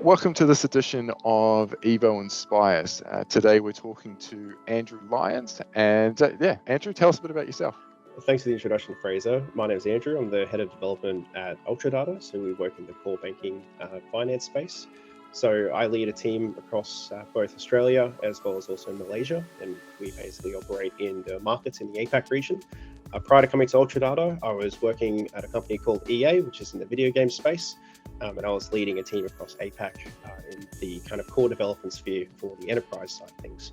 Welcome to this edition of Evo Inspires. Today we're talking to Andrew Lyons, and Andrew, tell us a bit about yourself. Thanks for the introduction, Fraser. My name is Andrew. I'm the head of development at Ultradata, so we work in the core banking finance space. So I lead a team across both Australia as well as also Malaysia, and we basically operate in the markets in the APAC region. Prior to coming to Ultradata, I was working at a company called EA, which is in the video game space, and I was leading a team across APAC in the kind of core development sphere for the enterprise side of things.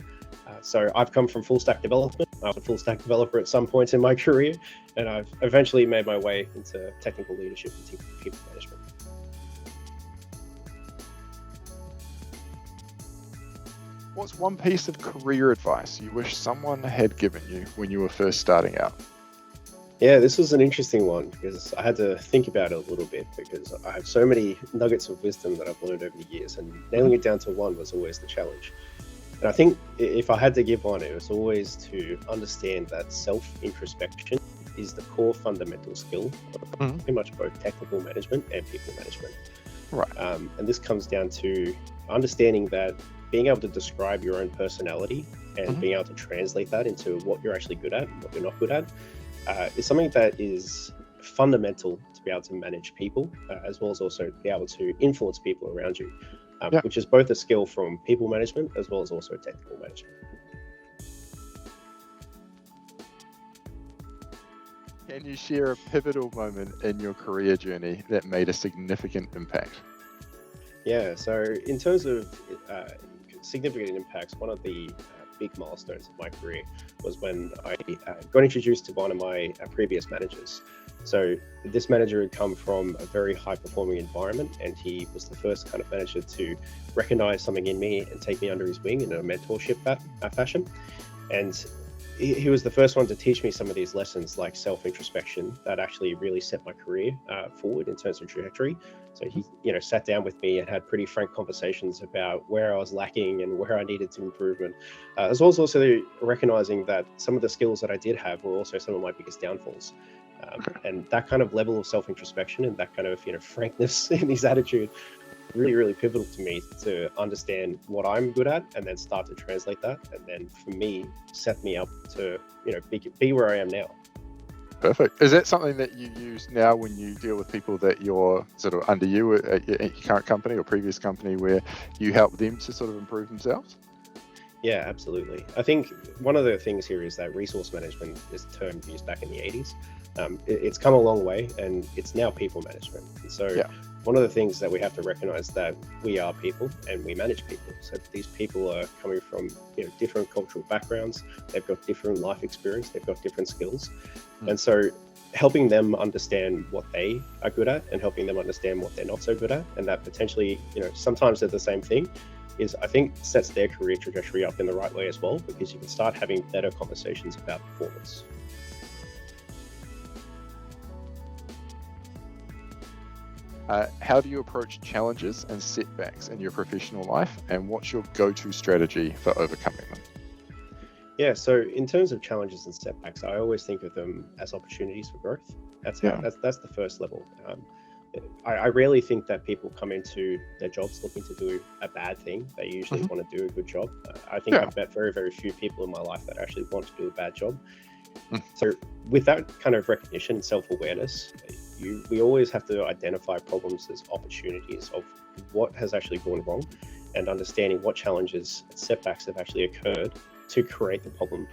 So I've come from full stack development. I was a full stack developer at some points in my career, and I've eventually made my way into technical leadership and people management. What's one piece of career advice you wish someone had given you when you were first starting out? Yeah, this was an interesting one because I had to think about it a little bit because I have so many nuggets of wisdom that I've learned over the years, and nailing it down to one was always the challenge. And I think if I had to give one, it was always to understand that self-introspection is the core fundamental skill of pretty much both technical management and people management. Right. And this comes down to understanding that being able to describe your own personality and being able to translate that into what you're actually good at and what you're not good at is something that is fundamental to be able to manage people, as well as also be able to influence people around you, which is both a skill from people management as well as also technical management. Can you share a pivotal moment in your career journey that made a significant impact? Yeah, so in terms of significant impacts, one of the big milestones of my career was when I got introduced to one of my previous managers. So this manager had come from a very high performing environment, and he was the first kind of manager to recognize something in me and take me under his wing in a mentorship fashion. And he was the first one to teach me some of these lessons like self-introspection that actually really set my career forward in terms of trajectory. So he, sat down with me and had pretty frank conversations about where I was lacking and where I needed to improvement, as well as also recognizing that some of the skills that I did have were also some of my biggest downfalls. And that kind of level of self-introspection and that kind of frankness in his attitude really pivotal to me to understand what I'm good at and then start to translate that, and then for me set me up to be where I am now. Perfect. Is that something that you use now when you deal with people that you're sort of under you at your current company or previous company, where you help them to sort of improve themselves? Yeah, absolutely. I think one of the things here is that resource management is a term used back in the 80s. It's come a long way, and it's now people management. And so one of the things that we have to recognize that we are people and we manage people. So these people are coming from different cultural backgrounds. They've got different life experience. They've got different skills. And so helping them understand what they are good at and helping them understand what they're not so good at, and that potentially, sometimes they're the same thing, is I think sets their career trajectory up in the right way as well, because you can start having better conversations about performance. How do you approach challenges and setbacks in your professional life, and what's your go-to strategy for overcoming them? Yeah, so in terms of challenges and setbacks, I always think of them as opportunities for growth. That's the first level. I rarely think that people come into their jobs looking to do a bad thing. They usually want to do a good job. I think I've met very few people in my life that actually want to do a bad job. So with that kind of recognition, self-awareness, we always have to identify problems as opportunities of what has actually gone wrong, and understanding what challenges and setbacks have actually occurred to create the problem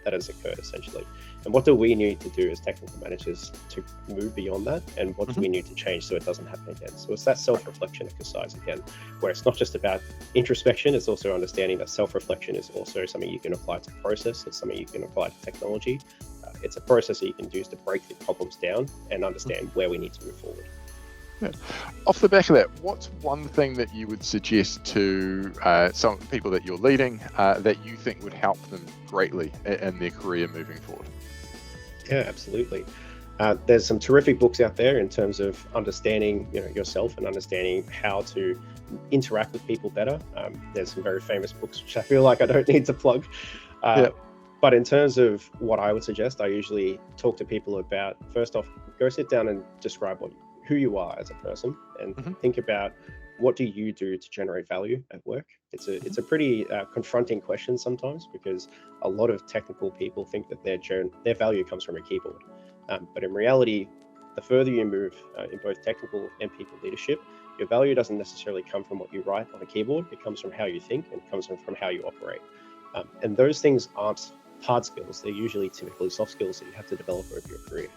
that has occurred, essentially. And what do we need to do as technical managers to move beyond that, and what do we need to change so it doesn't happen again? So it's that self-reflection exercise again, where it's not just about introspection, it's also understanding that self-reflection is also something you can apply to process, it's something you can apply to technology. It's a process that you can use to break the problems down and understand where we need to move forward. Yeah. Off the back of that, what's one thing that you would suggest to some people that you're leading that you think would help them greatly in their career moving forward? Yeah, absolutely. There's some terrific books out there in terms of understanding yourself and understanding how to interact with people better. There's some very famous books, which I feel like I don't need to plug. But in terms of what I would suggest, I usually talk to people about, first off, go sit down and describe who you are as a person, and think about what do you do to generate value at work? It's a pretty confronting question sometimes, because a lot of technical people think that their value comes from a keyboard, but in reality, the further you move in both technical and people leadership, your value doesn't necessarily come from what you write on a keyboard. It comes from how you think, and it comes from how you operate. And those things aren't hard skills. They're usually typically soft skills that you have to develop over your career.